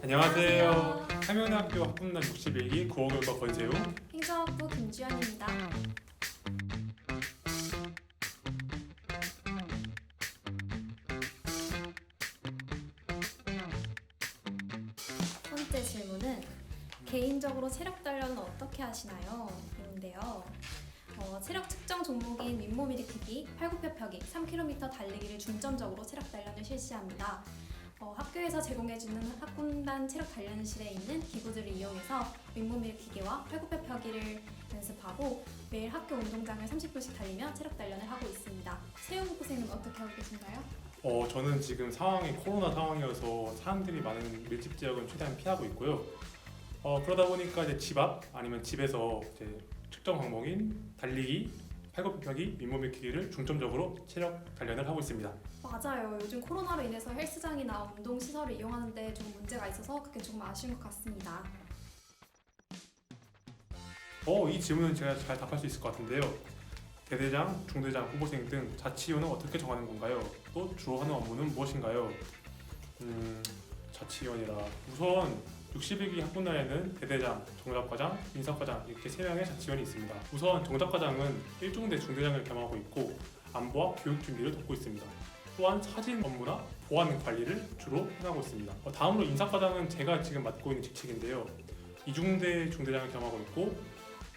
안녕하세요. 상명대학교 학군단 61기 국어교과 권세웅. 행정학부 김주연입니다. 첫 번째 질문은 개인적으로 체력 단련은 어떻게 하시나요? 인데요. 체력 측정 종목인 윗몸 일으키기, 팔굽혀펴기, 3km 달리기를 중점적으로 체력 단련을 실시합니다. 학교에서 제공해주는 학군단 체력 단련실에 있는 기구들을 이용해서 윗몸 일으키기와 팔굽혀펴기를 연습하고 매일 학교 운동장을 30분씩 달리며 체력 단련을 하고 있습니다. 세용 후보생은 어떻게 하고 계신가요? 저는 지금 상황이 코로나 상황이어서 사람들이 많은 밀집 지역은 최대한 피하고 있고요. 그러다 보니까 이제 집 앞 아니면 집에서 이제 측정 항목인 달리기, 팔굽혀펴기, 윗몸 일으키기를 중점적으로 체력 단련을 하고 있습니다. 맞아요. 요즘 코로나로 인해서 헬스장이나 운동시설을 이용하는데 좀 문제가 있어서 그게 조금 아쉬운 것 같습니다. 이 질문은 제가 잘 답할 수 있을 것 같은데요. 대대장, 중대장, 후보생 등 자치위원은 어떻게 정하는 건가요? 또 주로 하는 업무는 무엇인가요? 자치위원이라 우선 61기 학군단에는 대대장, 정답과장, 인사과장 이렇게 3명의 자치위원이 있습니다. 우선 정답과장은 1중대 중대장을 겸하고 있고 안보와 교육 준비를 돕고 있습니다. 또한 사진 업무나 보안 관리를 주로 행하고 있습니다. 다음으로 인사과장은 제가 지금 맡고 있는 직책인데요. 2중대 중대장을 겸하고 있고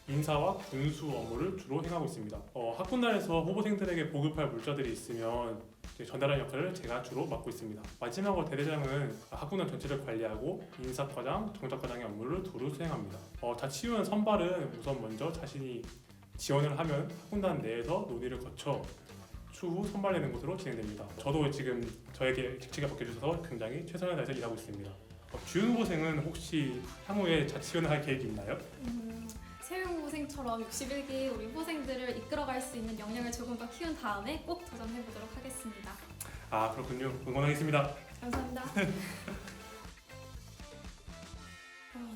인사와 군수 업무를 주로 행하고 있습니다. 학군단에서 후보생들에게 보급할 물자들이 있으면 전달하는 역할을 제가 주로 맡고 있습니다. 마지막으로 대대장은 학군단 전체를 관리하고 인사과장, 정작과장의 업무를 두루 수행합니다. 자치위원 선발은 우선 먼저 자신이 지원을 하면 학군단 내에서 논의를 거쳐 추후 선발되는 것으로 진행됩니다. 저도 지금 저에게 직책을 맡겨주셔서 굉장히 최선을 다해서 일하고 있습니다. 주윤 후보생은 혹시 향후에 자치위원을 할 계획이 있나요? 세용 후보생처럼 61기 우리 후보생들을 이끌어갈 수 있는 역량을 조금 더 키운 다음에 꼭 도전해보도록 하겠습니다. 그렇군요. 응원하겠습니다. 감사합니다.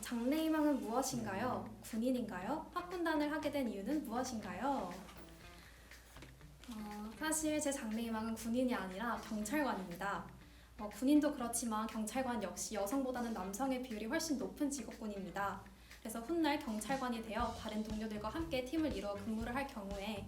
장래희망은 무엇인가요? 군인인가요? 학군단을 하게 된 이유는 무엇인가요? 사실 제 장래희망은 군인이 아니라 경찰관입니다. 군인도 그렇지만 경찰관 역시 여성보다는 남성의 비율이 훨씬 높은 직업군입니다. 그래서 훗날 경찰관이 되어 다른 동료들과 함께 팀을 이루어 근무를 할 경우에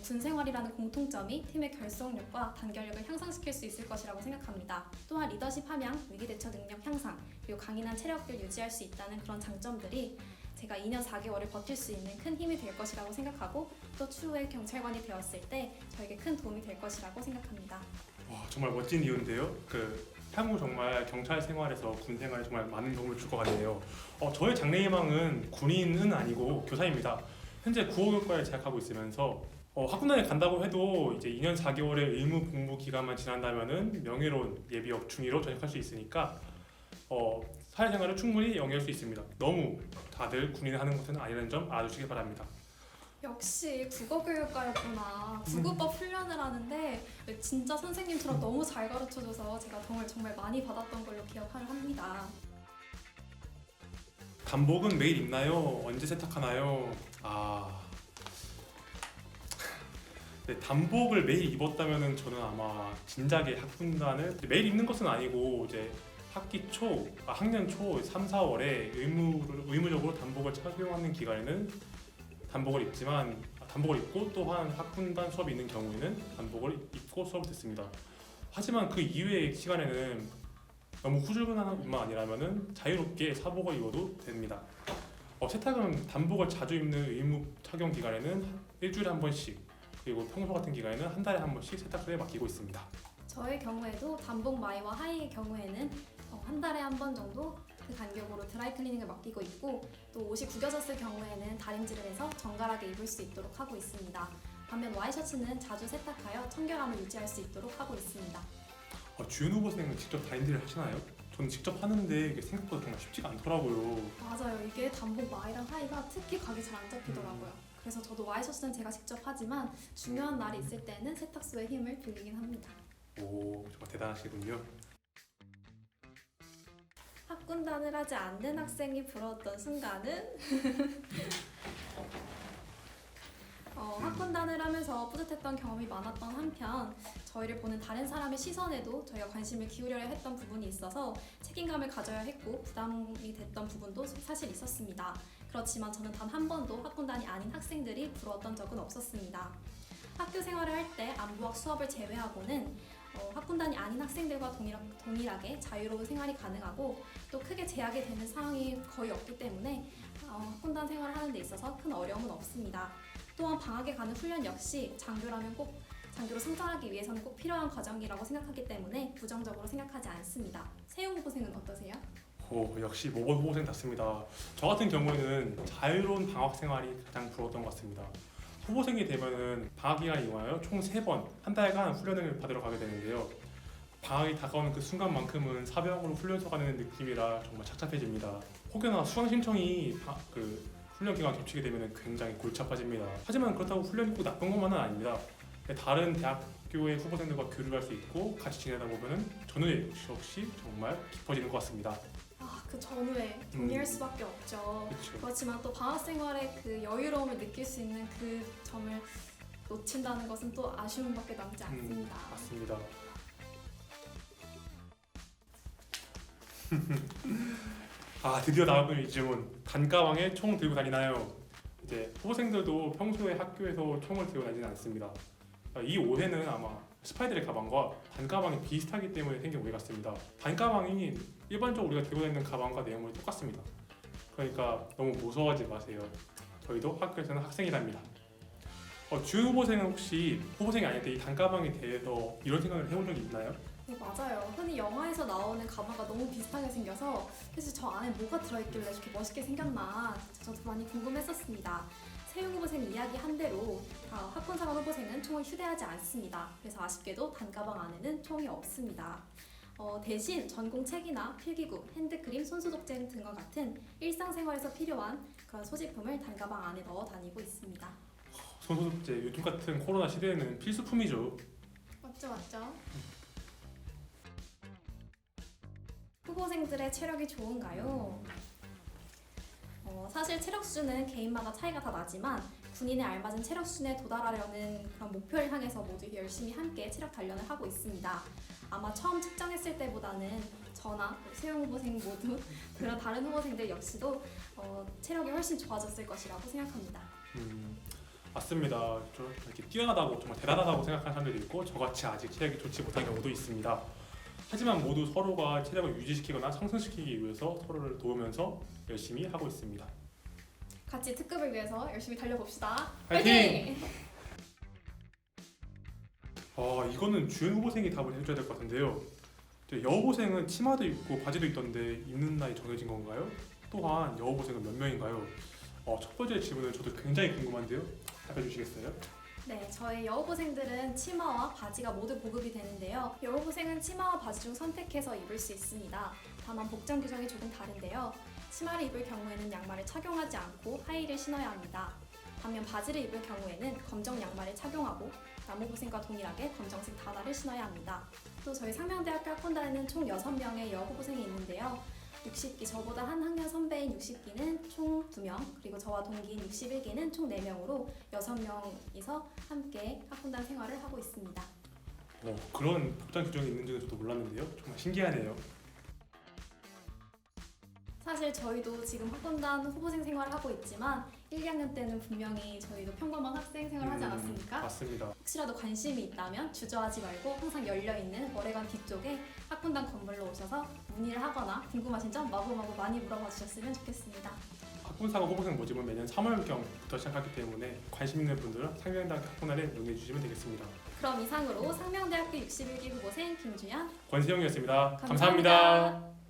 군 생활이라는 공통점이 팀의 결속력과 단결력을 향상시킬 수 있을 것이라고 생각합니다. 또한 리더십 함양, 위기 대처 능력 향상, 그리고 강인한 체력을 유지할 수 있다는 그런 장점들이 제가 2년 4개월을 버틸 수 있는 큰 힘이 될 것이라고 생각하고 또 추후에 경찰관이 되었을 때 저에게 큰 도움이 될 것이라고 생각합니다. 정말 멋진 이유인데요. 향후 정말 경찰 생활에서 군 생활에 정말 많은 도움을 줄 것 같네요. 저의 장래희망은 군인은 아니고 교사입니다. 현재 국어교과에 재학하고 있으면서 학군단에 간다고 해도 이제 2년 4개월의 의무 복무 기간만 지난다면은 명예로운 예비역 중위로 전역할 수 있으니까 사회생활을 충분히 영위할 수 있습니다. 너무 다들 군인을 하는 것은 아니라는 점 알아주시기 바랍니다. 역시 국어교육과였구나. 국어법 훈련을 하는데 진짜 선생님처럼 너무 잘 가르쳐줘서 제가 도움을 정말 많이 받았던 걸로 기억을 합니다. 단복은 매일 입나요? 언제 세탁하나요? 네, 단복을 매일 입었다면은 저는 아마 진작에 학군단을 매일 입는 것은 아니고 이제 학년 초 3, 4월에 의무적으로 단복을 착용하는 기간에는 단복을 입지만 단복을 입고 또한 학군단 수업이 있는 경우에는 단복을 입고 수업을 듣습니다. 하지만 그 이외의 시간에는 너무 후줄근한 것만 아니라면은 자유롭게 사복을 입어도 됩니다. 세탁은 단복을 자주 입는 의무 착용 기간에는 일주일에 한 번씩 그리고 평소 같은 기간에는 한 달에 한 번씩 세탁소에 맡기고 있습니다. 저의 경우에도 단복 마이와 하의의 경우에는 한 달에 한 번 정도 그 간격으로 드라이클리닝을 맡기고 있고 또 옷이 구겨졌을 경우에는 다림질을 해서 정갈하게 입을 수 있도록 하고 있습니다. 반면 와이셔츠는 자주 세탁하여 청결함을 유지할 수 있도록 하고 있습니다. 주윤 후보생은 직접 다림질을 하시나요? 저는 직접 하는데 이게 생각보다 정말 쉽지가 않더라고요. 맞아요. 이게 단복 마이랑 하의가 특히 각이 잘 안 잡히더라고요. 그래서 저도 와이셔츠는 제가 직접 하지만 중요한 날이 있을 때는 세탁소의 힘을 빌리긴 합니다. 정말 대단하시군요. 학군단을 하지 않는 학생이 부러웠던 순간은 학군단을 하면서 뿌듯했던 경험이 많았던 한편 저희를 보는 다른 사람의 시선에도 저희가 관심을 기울여야 했던 부분이 있어서 책임감을 가져야 했고 부담이 됐던 부분도 사실 있었습니다. 그렇지만 저는 단 한 번도 학군단이 아닌 학생들이 부러웠던 적은 없었습니다. 학교 생활을 할 때 안보학 수업을 제외하고는 학군단이 아닌 학생들과 동일하게 자유로운 생활이 가능하고 또 크게 제약이 되는 상황이 거의 없기 때문에 학군단 생활을 하는 데 있어서 큰 어려움은 없습니다. 또한 방학에 가는 훈련 역시 장교로 성장하기 위해서는 꼭 필요한 과정이라고 생각하기 때문에 부정적으로 생각하지 않습니다. 세용 후보생은 어떠세요? 역시 모범 후보생답습니다. 저 같은 경우에는 자유로운 방학 생활이 가장 부러웠던 것 같습니다. 후보생이 되면은 방학 기간을 이용하여 총 3번 한 달간 훈련을 받으러 가게 되는데요. 방학이 다가오는 그 순간만큼은 사병으로 훈련소 가는 느낌이라 정말 착잡해집니다. 혹여나 수강 신청이 훈련 기간 겹치게 되면 굉장히 골치 아파집니다. 하지만 그렇다고 훈련이 꼭 나쁜 것만은 아닙니다. 다른 대학교의 후보생들과 교류할 수 있고 같이 지내다 보면은 전후의 역시 정말 깊어지는 것 같습니다. 그 전후에 동의할 수밖에 없죠. 그렇죠. 그렇지만 또 방학 생활의 그 여유로움을 느낄 수 있는 그 점을 놓친다는 것은 또 아쉬움밖에 남지 않습니다. 맞습니다. 드디어 나왔군요. 이 질문. 단가방에 총 들고 다니나요? 이제 후보생들도 평소에 학교에서 총을 들고 다니지는 않습니다. 이 오해는 아마 스파이들의 가방과 단가방이 비슷하기 때문에 생긴 오해 같습니다. 단가방이 일반적으로 우리가 들고 다니는 가방과 내용물이 똑같습니다. 그러니까 너무 무서워하지 마세요. 저희도 학교에서는 학생이랍니다. 주연 후보생은 혹시 후보생이 아닐 때 이 단가방에 대해서 이런 생각을 해본 적이 있나요? 네, 맞아요. 흔히 영화에서 나오는 가방과 너무 비슷하게 생겨서 그래서 저 안에 뭐가 들어있길래 저렇게 멋있게 생겼나 저도 많이 궁금했었습니다. 세용 후보생 이야기한 대로 학군사관 후보생은 총을 휴대하지 않습니다. 그래서 아쉽게도 단가방 안에는 총이 없습니다. 대신 전공책이나 필기구, 핸드크림, 손소독제 등과 같은 일상생활에서 필요한 그런 소지품을 단가방 안에 넣어 다니고 있습니다. 손소독제 요즘 같은 코로나 시대에는 필수품이죠. 맞죠. 후보생들의 체력이 좋은가요? 사실 체력 수준은 개인마다 차이가 다 나지만 군인에 알맞은 체력 수준에 도달하려는 그런 목표를 향해서 모두 열심히 함께 체력 단련을 하고 있습니다. 아마 처음 측정했을 때보다는 저나 세용 후보생 모두 그런 다른 후보생들 역시도 체력이 훨씬 좋아졌을 것이라고 생각합니다. 맞습니다. 이렇게 뛰어나다고 정말 대단하다고 생각하는 사람들도 있고 저같이 아직 체력이 좋지 못한 경우도 있습니다. 하지만 모두 서로가 체력을 유지시키거나 상승시키기 위해서 서로를 도우면서 열심히 하고 있습니다. 같이 특급을 위해서 열심히 달려봅시다. 화이팅! 이거는 주연 후보생이 답을 해줘야 될 것 같은데요. 여후보생은 치마도 입고 바지도 입던데 입는 날이 정해진 건가요? 또한 여후보생은 몇 명인가요? 첫 번째 질문은 저도 굉장히 궁금한데요. 답해 주시겠어요? 네, 저희 여후보생들은 치마와 바지가 모두 보급이 되는데요. 여후보생은 치마와 바지 중 선택해서 입을 수 있습니다. 다만 복장 규정이 조금 다른데요. 치마를 입을 경우에는 양말을 착용하지 않고 하의를 신어야 합니다. 반면 바지를 입을 경우에는 검정 양말을 착용하고 남후보생과 동일하게 검정색 단화를 신어야 합니다. 또 저희 상명대학교 학군단에는 총 6명의 여후보생이 있는데요. 60기, 저보다 한 학년 선배인 60기는 총 2명, 그리고 저와 동기인 61기는 총 4명으로 6명이서 함께 학군단 생활을 하고 있습니다. 그런 복장 규정이 있는 줄은 저도 몰랐는데요. 정말 신기하네요. 사실 저희도 지금 학군단 후보생 생활을 하고 있지만 1, 2학년 때는 분명히 저희도 평범한 학생 생활을 하지 않았습니까? 맞습니다. 혹시라도 관심이 있다면 주저하지 말고 항상 열려있는 월해관 뒤쪽에 학군단 건물로 오셔서 문의를 하거나 궁금하신 점 마구마구 많이 물어봐 주셨으면 좋겠습니다. 학군사관 후보생 모집은 매년 3월경부터 시작하기 때문에 관심 있는 분들은 상명대학교 학군단에 문의해 주시면 되겠습니다. 그럼 이상으로 상명대학교 61기 후보생 김주연, 권세영이었습니다. 감사합니다. 감사합니다.